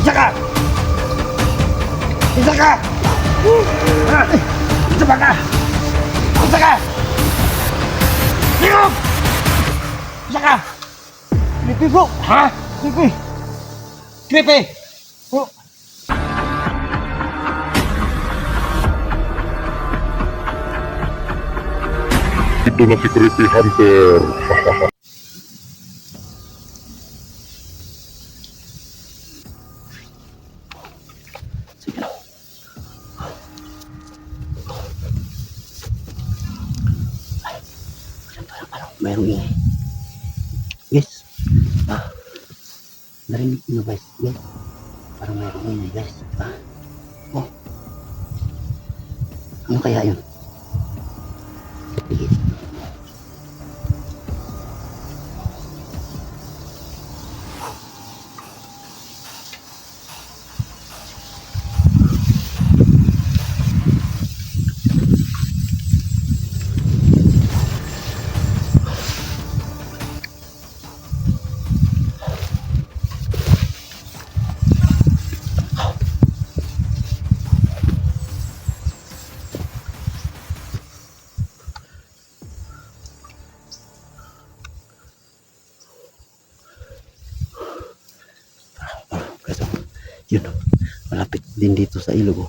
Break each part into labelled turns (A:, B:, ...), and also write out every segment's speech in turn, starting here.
A: Isa ka! Isa ka! Isa pa ka! Isa ka! Tingog! Isa ka!
B: Creepy bro!
A: Ha?
B: Creepy!
A: Creepy!
B: Bro!
C: Ito na si Creepy Hunter.
D: Mayroong ingay. Guys. Narinig nyo guys. Guys. Parang mayroong ingay guys. Oh. Ano kaya yun? Sige. Kasi yun, malapit din dito sa ilog.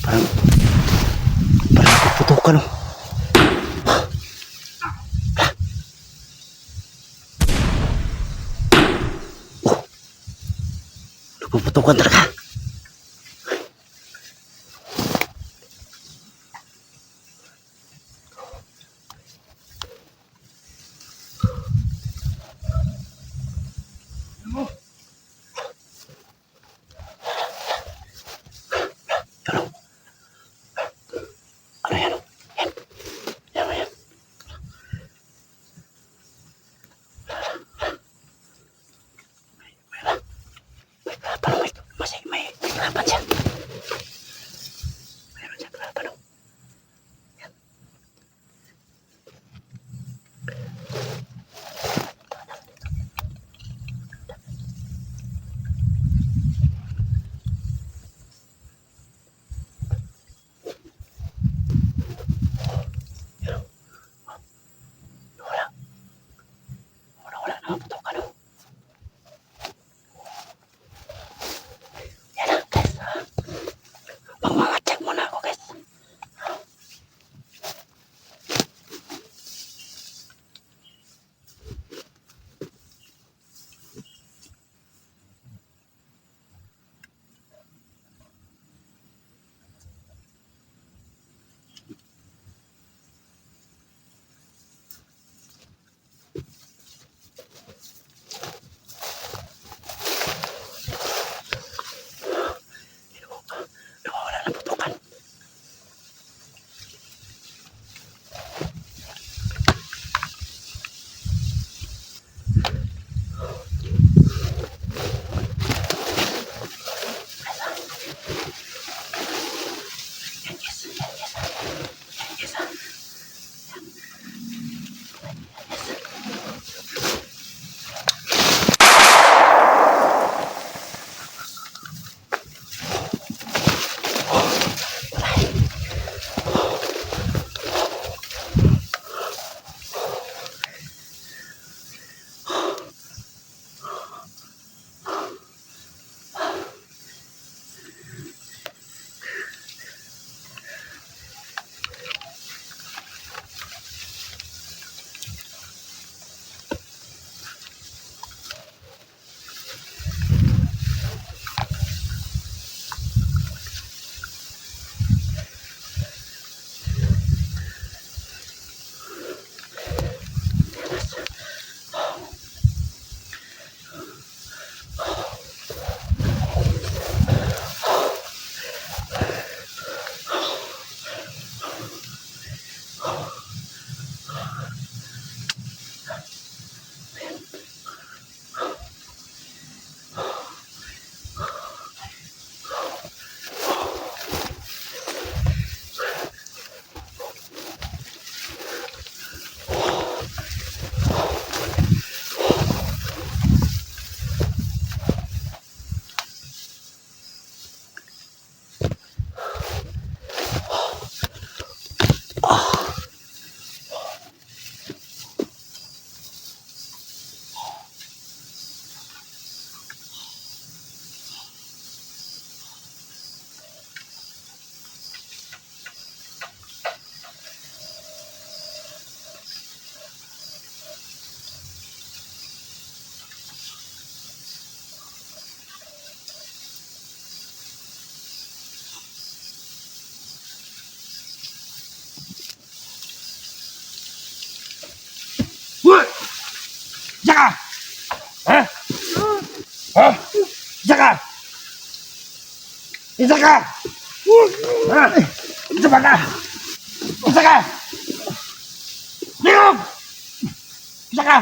D: Parang puputukan oh. Oh. Puputukan talaga. Ano yan? Yan. Yan. Parang may kalaban siya. Mayroon siya kalaban oh. Yan. Wala, nakaputukan oh. Yan na guys.
A: Isa ka! Ha? Isa ba ka? Isa ka! Lingog! Isa ka!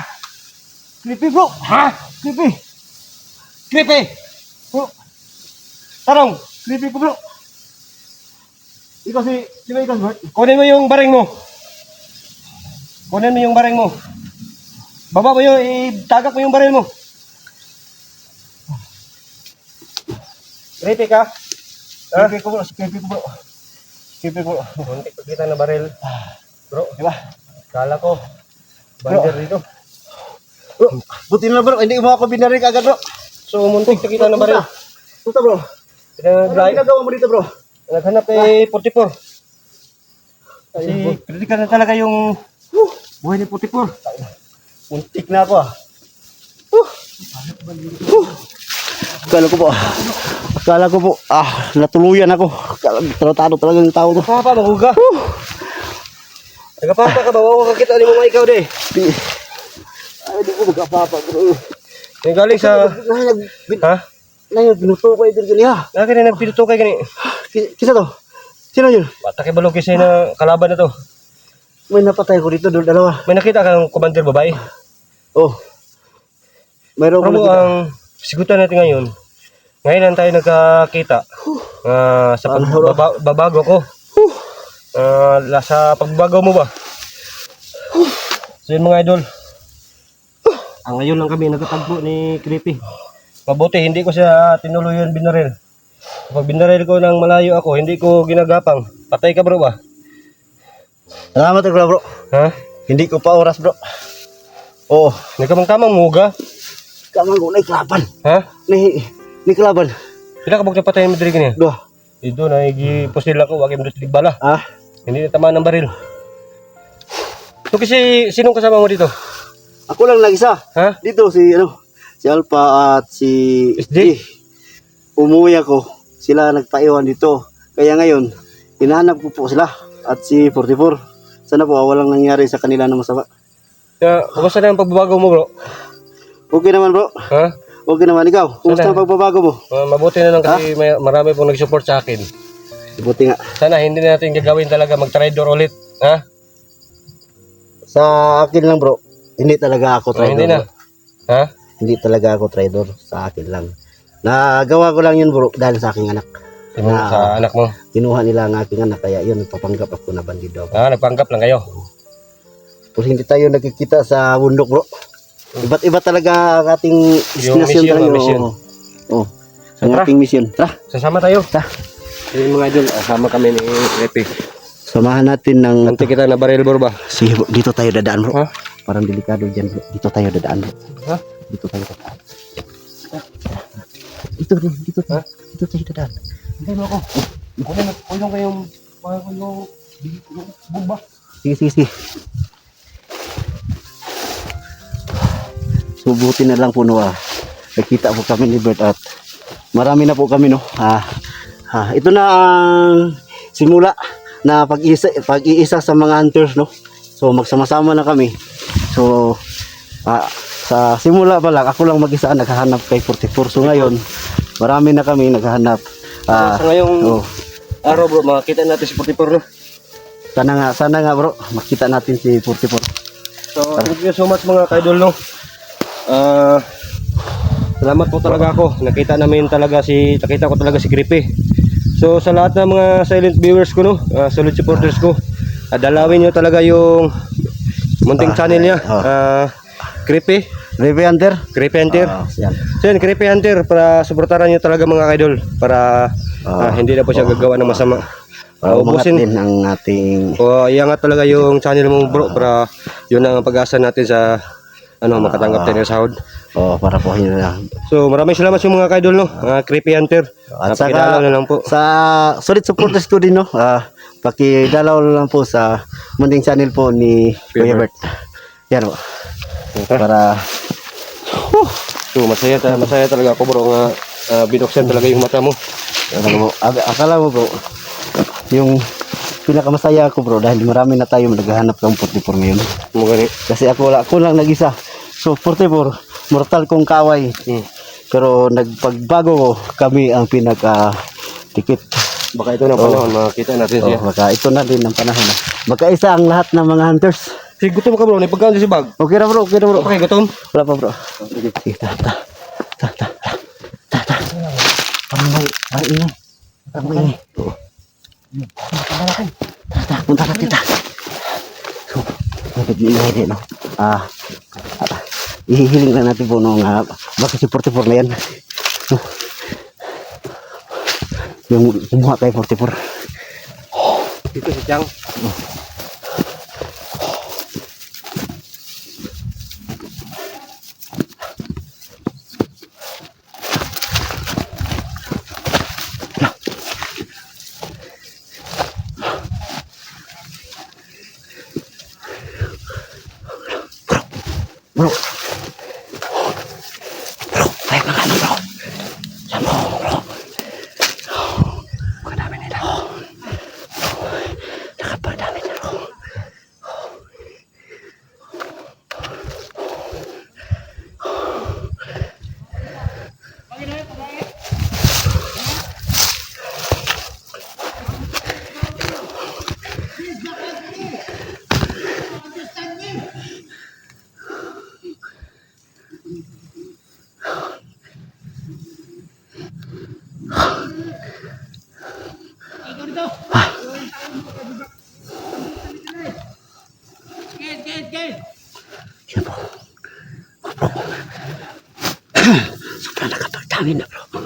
B: Creepy bro.
A: Ha?
B: Creepy.
A: Creepy!
B: Bro.
A: Tarong!
B: Creepy ko bro. Ikaw si, di ba ikaw si Bert?
A: Kunin mo yung baring mo. Kunin mo yung baring mo. Baba mo yung, itagak mo yung baril mo. Creepy ka? Ha?
B: Creepy ko bro, creepy ko bro. Creepy ko bro.
A: Muntik pa kita na baril. Bro,
B: Di ba?
A: kala ko. Bander dito.
B: Bro, buti na bro, hindi mo ako binarik agad bro.
A: So, muntik pa kita na baril.
B: Puta bro. Ano
A: Pinag-drive.
B: ginagawa mo dito bro?
A: Naghanap kay 44. Kasi kritikal na talaga yung buhay ni 44.
B: Muntik na ako ah. Akala ko po, natuluyan ako. Tratado talaga yung tao to.
A: Papa, mahuga. Nagapapa ka ba? Huwag kakita ni mga ikaw de.
B: Ay, di ko magkapapa bro.
A: Yung galing sa... Ha?
B: Binuto ko ito niya.
A: Lagi na nagpiluto kay gani.
B: Kisa to? Sino yun?
A: Bata kay balog kasi na kalaban na to.
B: May napatay ko dito, dalawa.
A: May nakita kang commander babae.
B: Oh. Mayroon ko
A: Pero
B: nakita.
A: ang sigutan natin ngayon, ngayon lang tayo nagkakita sa pagbabago ko. Sa pagbabago mo ba? So yun mga idol. Ngayon lang kami nagkatagpo ni Creepy. Mabuti, hindi ko siya tinuluyan binaril. Kapag binaril ko ng malayo ako, hindi ko ginagapang. Patay ka bro ba?
B: Salamat bro.
A: Ha?
B: Hindi ko pa oras bro. Oo.
A: Nagkamang-kamang muga.
B: Kamang ko na iklaban.
A: Ha?
B: Ni kalaban.
A: Sila kapag napatay mo diri ganyan?
B: Duh.
A: Ito na, ipos nila ko, wag mo dito bala.
B: Ah.
A: Hindi na tamaan ng baril. So kasi, sinong kasama mo dito?
B: Ako lang nag-isa.
A: Ha?
B: Dito si Alpha at si
A: SD.
B: Umuwi ako. Sila nagpaiwan dito. Kaya ngayon, hinahanap ko po sila at si 44. Sana po walang nangyari sa kanila na masama.
A: Kaya, kumusta na ang pagbabago mo bro?
B: Okay naman bro.
A: Ha?
B: Okay naman ikaw. Kumusta ang pagbabago mo?
A: Mabuti na lang kasi marami pong nag-support sa akin.
B: Buti nga.
A: Sana hindi natin gagawin talaga mag-traitor ulit. Ha?
B: Sa akin lang bro, hindi talaga ako traidor.
A: Hindi na. Ha?
B: Hindi talaga ako traidor, sa akin lang. Nagawa ko lang yun bro dahil sa aking anak.
A: Sa anak mo.
B: Kinuha nila ang aking anak kaya yun nagpapanggap ako na bandido ako.
A: Nagpanggap lang kayo.
B: Tapos hindi tayo nagkikita sa bundok bro. Iba't iba talaga ang ating destination
A: mission,
B: talaga.
A: mission.
B: Oo. Ang
A: Tara.
B: ating mission. Tara,
A: Sasama tayo.
B: tara.
A: Yung mga idol, kasama kami ni Creepy.
B: Samahan natin ng...
A: Nanti kita na baril bro ba?
B: Sige bro, dito tayo dadaan bro.
A: Ha?
B: Parang delikado dyan bro. Dito tayo dadaan bro.
A: Ha?
B: Dito tayo dadaan. Dito tayo dadaan.
A: Hindi mo ako. Kunin ko yung bomba.
B: Sige. Subutin na lang po no nakita po kami ni Bert at marami na po kami no. Ito na ang simula na pag-iisa sa mga hunters no. So magsama-sama na kami. So sa simula pa lang ako lang mag-isa naghahanap kay 44. So ngayon marami na kami naghahanap.
A: Sa ngayong araw bro, makakita natin si 44 no.
B: Sana nga bro, makita natin si 44.
A: So, thank you so much mga ka-idol no. Salamat po talaga ako. Nakita ko talaga si Creepy. So sa lahat ng mga silent viewers ko no, solid supporters ko, dalawin niyo talaga yung munting channel niya. Creepy
B: Hunter.
A: Yan. So yan, Creepy Hunter, para suportahan niyo talaga mga ka-idol para hindi na po siya gagawa ng masama.
B: Ubusin din ang ating
A: iangat talaga yung channel mo bro para yun ang pag-asa natin sa makatanggap tayo ng sahod.
B: Para po yun na.
A: So maraming salamat sa mga ka-idol no, Creepy Hunter.
B: At
A: Pakidalaw na lang po.
B: sa solid supporters ko din no. Pakidalaw na lang po sa munting channel po ni Kuya Bert. Yan po. Para
A: So masaya talaga ako bro nga binuksan talaga yung mata mo.
B: akala mo bro, yung pinakamasaya ako bro dahil marami na tayo naghahanap ng 44 ngayon. Kasi ako lang nag-isa. So 44 mortal kong kaway. Pero nagpagbago ko, kami ang Tikit.
A: Baka ito na panahon, makita natin siya.
B: Baka ito na din ang panahon. Baka isa ang lahat ng mga hunters.
A: Sige, gutom ka bro, may pagkain si bag.
B: Okay na bro, okay na bro.
A: Okay, gutom.
B: Wala pa bro. Sige, ta. Pamingay, ay ingay. Pamingay. Punta ka kita. So, nag-iingay din, no? Ihihiling lang natin po nung baka si 44 na yan. Yung kumuha kay 44.
A: Dito si Chang.
B: Bro. Tayo mga ano bro. Sama bro. Kadami nila. Nakapadami na bro. Yan po. Sobrang nakapagdami na bro.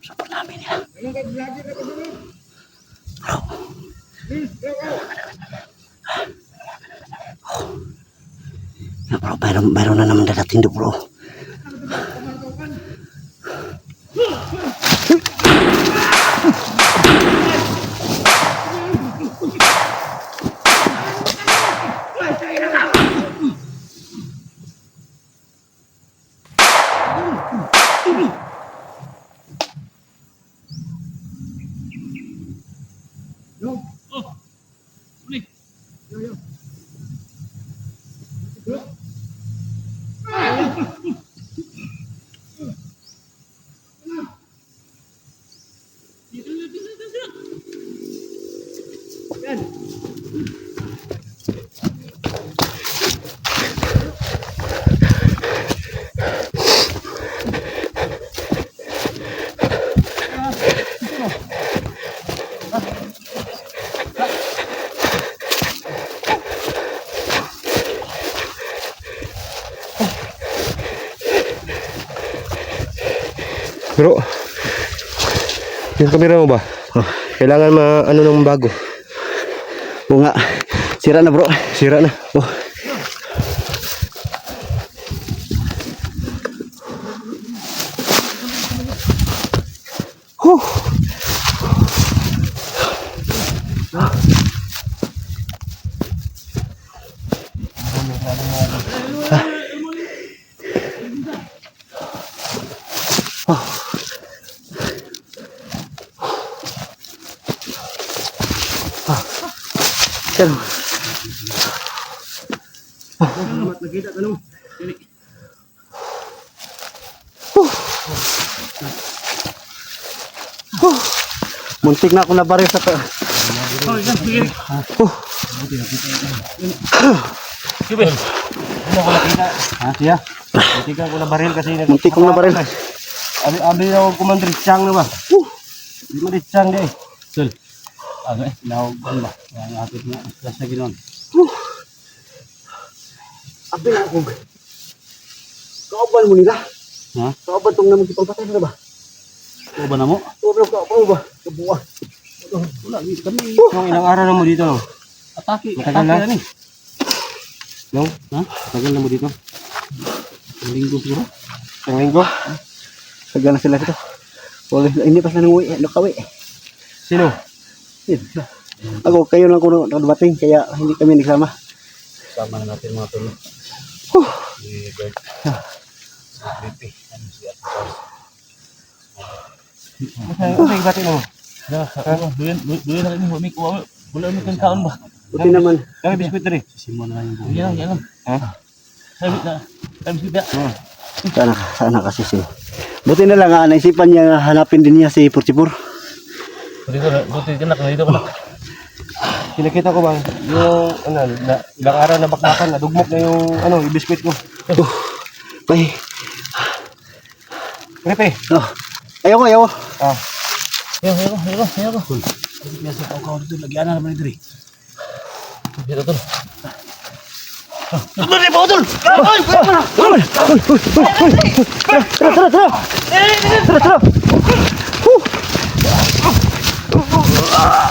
B: Sobrang dami nila. Bro. Yan bro, mayroon na naman dadating doon bro.
A: Bro, yung kamera mo ba? Kailangan ano ng bago.
B: Oo nga, sira na bro.
A: Sira na.
B: Oh. Pero, muntik na ako na baril sa
A: Muntik ko na baril kasi
B: muntik kong na baril.
A: Abi na ako kumandri Chang na ba? Di mo di Chang di. Sul. Ano nawag ba? Ang atit na plus na ginon.
B: Abi na ako. Kauban mo nila.
A: Ha?
B: Kauban tong namang kipagpatay na ba?
A: O ba na mo?
B: Kauban kauban ba? Kabuwa.
A: Wala kami. Nung ilang araw na mo dito.
E: Atake.
A: Matagal na ni. No?
E: Ha?
A: Tagal na mo dito.
E: Ang linggo siguro.
A: Isang linggo.
B: Tagal na sila dito. Wala, hindi pa sila nang uwi. Nakawi.
A: Sino?
B: Ako, kayo lang ko nakadumating. Kaya hindi kami nagsama.
E: Sama na natin mga tulong. Si Bert. Si Creepy. Ano si Atlas.
A: Ano bati mo?
E: Duyan na rin mo. Wala mo kang taon ba?
B: Buti naman.
A: Kami biskuit rin.
E: Simon na lang yung buhay. Yan lang.
A: Ha?
E: Sabi na. Sabi sila.
B: Sana kasi si. Buti na lang naisipan niya hanapin din niya si 44.
E: Dito na, dito ka na.
A: Kinakita ko ba yung ilang araw na bakbakan, nadugmok na yung yung biskwit ko.
B: Bay.
A: Kripe.
B: Oh. Ayaw.
A: Ah,
E: Ayaw ko. Kasi kau dito, lagyan na naman dito. Dito tol.
B: Tara.